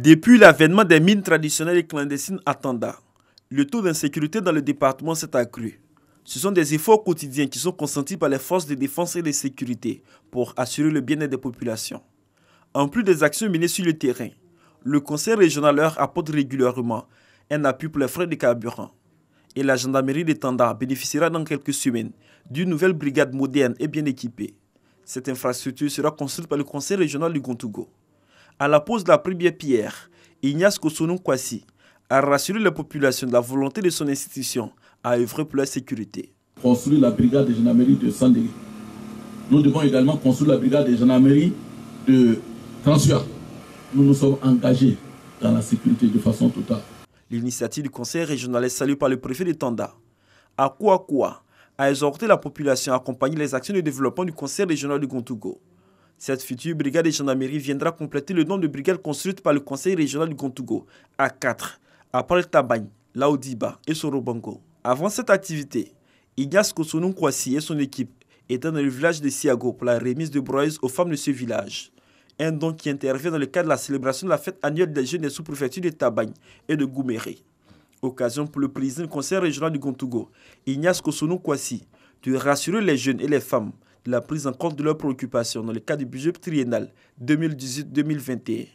Depuis l'avènement des mines traditionnelles et clandestines à Tanda, le taux d'insécurité dans le département s'est accru. Ce sont des efforts quotidiens qui sont consentis par les forces de défense et de sécurité pour assurer le bien-être des populations. En plus des actions menées sur le terrain, le conseil régional leur apporte régulièrement un appui pour les frais de carburant. Et la gendarmerie de Tanda bénéficiera dans quelques semaines d'une nouvelle brigade moderne et bien équipée. Cette infrastructure sera construite par le conseil régional du Gontougo. À la pose de la première pierre, Ignace Kosonou Kwasi a rassuré la population de la volonté de son institution à œuvrer pour la sécurité. Construire la brigade de gendarmerie de Sandé. Nous devons également construire la brigade de gendarmerie de Transua. Nous nous sommes engagés dans la sécurité de façon totale. L'initiative du conseil régional est saluée par le préfet de Tanda. Akouakoua a exhorté la population à accompagner les actions de développement du conseil régional du Gontougo. Cette future brigade de gendarmerie viendra compléter le nombre de brigades construites par le conseil régional du Gontougo à 4, après Tabagne, Laodiba et Sorobango. Avant cette activité, Ignace Kosonou Kwasi et son équipe étaient dans le village de Siago pour la remise de broyeuses aux femmes de ce village. Un don qui intervient dans le cadre de la célébration de la fête annuelle des jeunes des sous-préfectures de Tabagne et de Gouméré. Occasion pour le président du conseil régional du Gontougo, Ignace Kosonou Kwasi, de rassurer les jeunes et les femmes de la prise en compte de leurs préoccupations dans le cadre du budget triennal 2018-2021.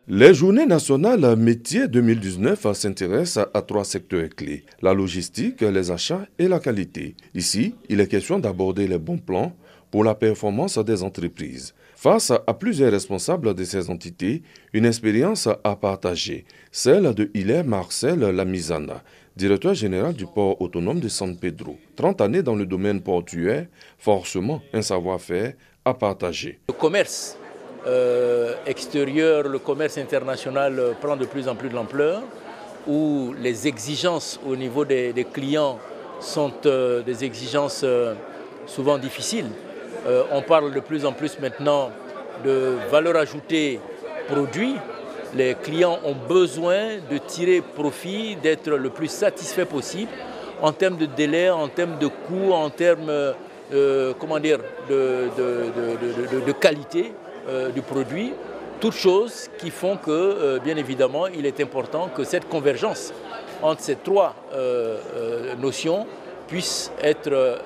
Les journées nationales métiers 2019 s'intéressent à 3 secteurs clés, la logistique, les achats et la qualité. Ici, il est question d'aborder les bons plans pour la performance des entreprises. Face à plusieurs responsables de ces entités, une expérience à partager, celle de Hilaire Marcel Lamizana, directeur général du port autonome de San Pedro. 30 années dans le domaine portuaire, forcément un savoir-faire à partager. Le commerce extérieur, le commerce international prend de plus en plus de l'ampleur, où les exigences au niveau des clients sont des exigences souvent difficiles. On parle de plus en plus maintenant de valeur ajoutée produit. Les clients ont besoin de tirer profit, d'être le plus satisfait possible en termes de délai, en termes de coût, en termes de qualité du produit. Toutes choses qui font que, bien évidemment, il est important que cette convergence entre ces 3 notions puisse être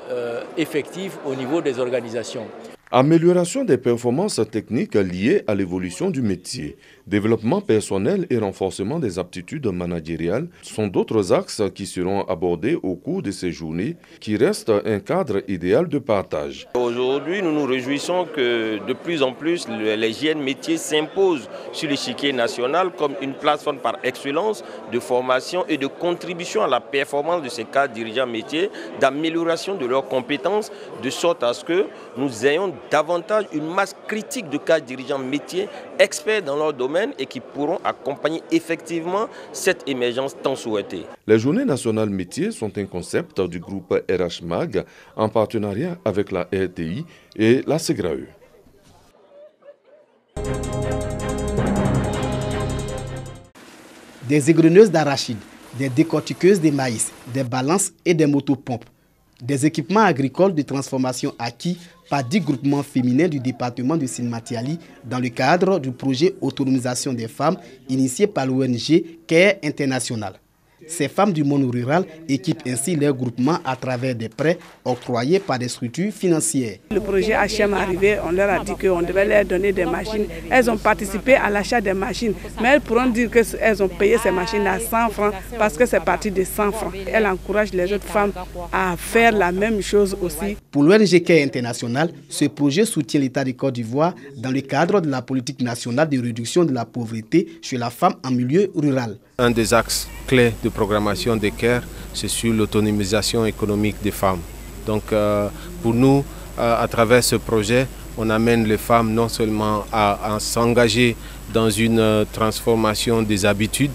effective au niveau des organisations. Amélioration des performances techniques liées à l'évolution du métier, développement personnel et renforcement des aptitudes managériales sont d'autres axes qui seront abordés au cours de ces journées qui restent un cadre idéal de partage. Aujourd'hui, nous nous réjouissons que de plus en plus les jeunes métiers s'imposent sur l'échiquier national comme une plateforme par excellence de formation et de contribution à la performance de ces cadres dirigeants métiers, d'amélioration de leurs compétences, de sorte à ce que nous ayons davantage une masse critique de cadres dirigeants métiers, experts dans leur domaine et qui pourront accompagner effectivement cette émergence tant souhaitée. Les journées nationales métiers sont un concept du groupe RH Mag en partenariat avec la RTI et la SEGRAE. Des égreneuses d'arachide, des décortiqueuses de maïs, des balances et des motopompes. Des équipements agricoles de transformation acquis par 10 groupements féminins du département de Sine-Matiali dans le cadre du projet Autonomisation des femmes initié par l'ONG CARE International. Ces femmes du monde rural équipent ainsi leurs groupements à travers des prêts octroyés par des structures financières. Le projet HM est arrivé, on leur a dit qu'on devait leur donner des machines. Elles ont participé à l'achat des machines, mais elles pourront dire qu'elles ont payé ces machines à 100 francs parce que c'est parti de 100 francs. Elles encouragent les autres femmes à faire la même chose aussi. Pour l'ONG CARE International, ce projet soutient l'État de Côte d'Ivoire dans le cadre de la politique nationale de réduction de la pauvreté chez la femme en milieu rural. Un des axes clés de programmation des CARE, c'est sur l'autonomisation économique des femmes. Donc pour nous, à travers ce projet, on amène les femmes non seulement à s'engager dans une transformation des habitudes,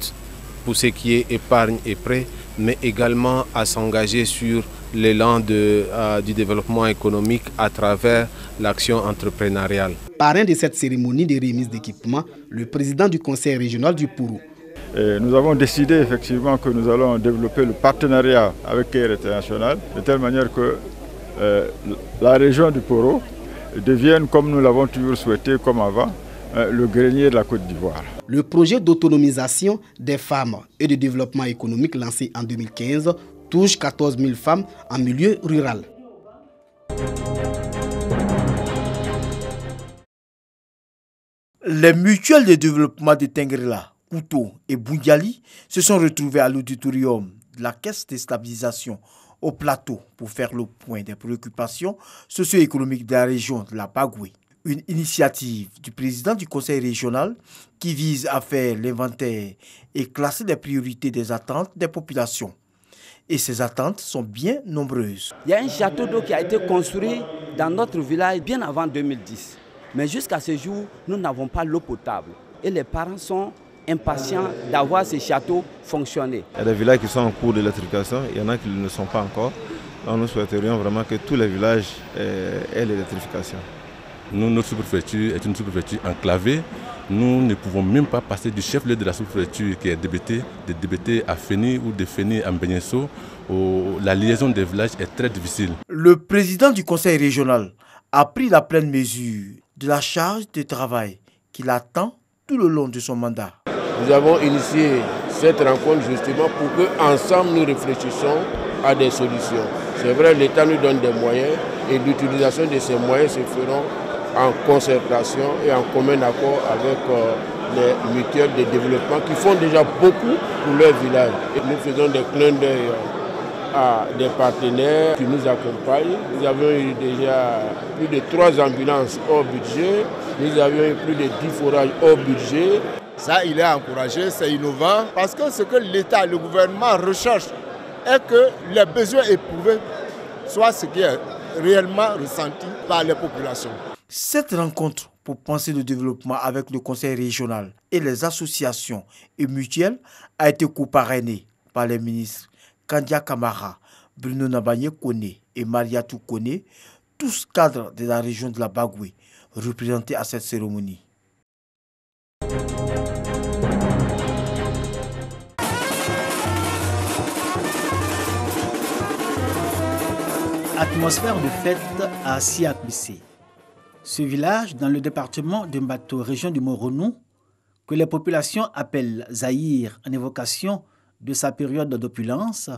pour ce qui est épargne et prêt, mais également à s'engager sur l'élan du développement économique à travers l'action entrepreneuriale. Parrain de cette cérémonie de remise d'équipement, le président du conseil régional du Pourou. Nous avons décidé effectivement que nous allons développer le partenariat avec CARE International de telle manière que la région du Poro devienne, comme nous l'avons toujours souhaité, comme avant, le grenier de la Côte d'Ivoire. Le projet d'autonomisation des femmes et de développement économique lancé en 2015 touche 14 000 femmes en milieu rural. Les mutuelles de développement de Tengrela, Kouto et Bundiali se sont retrouvées à l'auditorium de la Caisse de stabilisation au plateau pour faire le point des préoccupations socio-économiques de la région de la Bagoué. Une initiative du président du conseil régional qui vise à faire l'inventaire et classer les priorités des attentes des populations. Et ces attentes sont bien nombreuses. Il y a un château d'eau qui a été construit dans notre village bien avant 2010. Mais jusqu'à ce jour, nous n'avons pas l'eau potable. Et les parents sont impatients d'avoir ces châteaux fonctionner. Il y a des villages qui sont en cours d'électrification, il y en a qui ne le sont pas encore. Donc nous souhaiterions vraiment que tous les villages aient l'électrification. Nous, notre sous-préfecture est une sous-préfecture enclavée. Nous ne pouvons même pas passer du chef-lieu de la sous-préfecture qui est DBT, de DBT à Féni ou de Féni à Mbegnesso. La liaison des villages est très difficile. Le président du conseil régional a pris la pleine mesure de la charge de travail qu'il attend tout le long de son mandat. Nous avons initié cette rencontre justement pour qu'ensemble nous réfléchissions à des solutions. C'est vrai, l'État nous donne des moyens et l'utilisation de ces moyens se feront en concertation et en commun accord avec les mutuelles de développement qui font déjà beaucoup pour leur village. Et nous faisons des clins d'œil à des partenaires qui nous accompagnent. Nous avons eu déjà plus de 3 ambulances hors budget. Nous avions eu plus de 10 forages hors budget. Ça, il est encouragé, c'est innovant parce que ce que l'État, le gouvernement recherche est que les besoins éprouvés soient ce qui est réellement ressenti par les populations. Cette rencontre pour penser le développement avec le conseil régional et les associations et mutuelles a été co-parrainée par les ministres Kandia Kamara, Bruno Nabanye Kone et Mariatou Kone, tous cadres de la région de la Bagoué, représentés à cette cérémonie. Atmosphère de fête à Siakwese. Ce village, dans le département de Mbato, région du Moronou, que les populations appellent Zaïre en évocation de sa période d'opulence,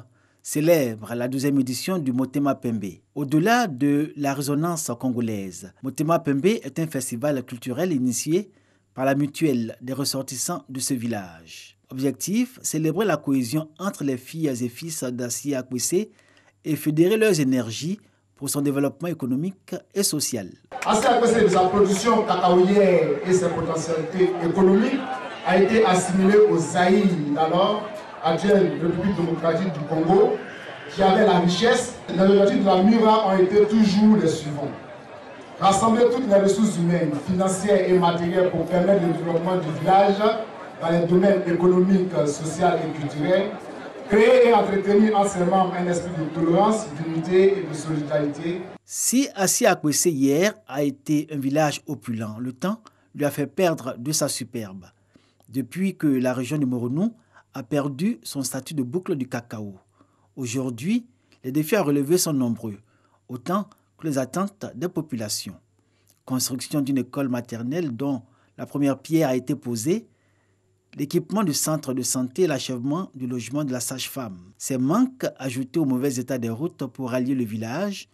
célèbre la 12e édition du Motema Pembe. Au-delà de la résonance congolaise, Motema Pembe est un festival culturel initié par la mutuelle des ressortissants de ce village. Objectif, célébrer la cohésion entre les filles et fils d'Asiakwese et fédérer leurs énergies pour son développement économique et social. Asiakwese, de sa production cacaoyère et ses potentialités économiques, a été assimilé au Zaïre d'alors, actuelle République démocratique du Congo, qui avait la richesse. Les objectifs de la MIRA ont été toujours les suivants. Rassembler toutes les ressources humaines, financières et matérielles pour permettre le développement du village dans les domaines économiques, sociaux et culturels. Créer et entretenir en ses membres un esprit de tolérance, d'unité et de solidarité. Si Asiakwese hier a été un village opulent, le temps lui a fait perdre de sa superbe. Depuis que la région du Moronou a perdu son statut de boucle du cacao. Aujourd'hui, les défis à relever sont nombreux, autant que les attentes des populations. Construction d'une école maternelle dont la première pierre a été posée, l'équipement du centre de santé et l'achèvement du logement de la sage-femme. Ces manques, ajoutés au mauvais état des routes pour rallier le village,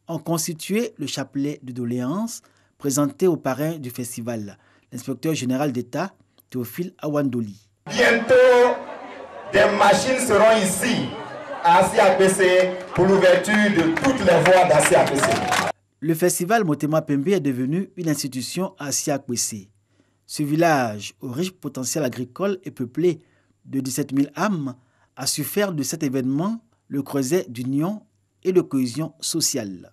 ont constitué le chapelet de doléances présenté au parrain du festival, l'inspecteur général d'État, Théophile Awandoli. Bientôt, des machines seront ici à Asiakwese pour l'ouverture de toutes les voies d'Asiakwese. Le festival Motema Pembe est devenu une institution à Asiakwese. Ce village, au riche potentiel agricole et peuplé de 17 000 âmes, a su faire de cet événement le creuset d'union et de cohésion sociale.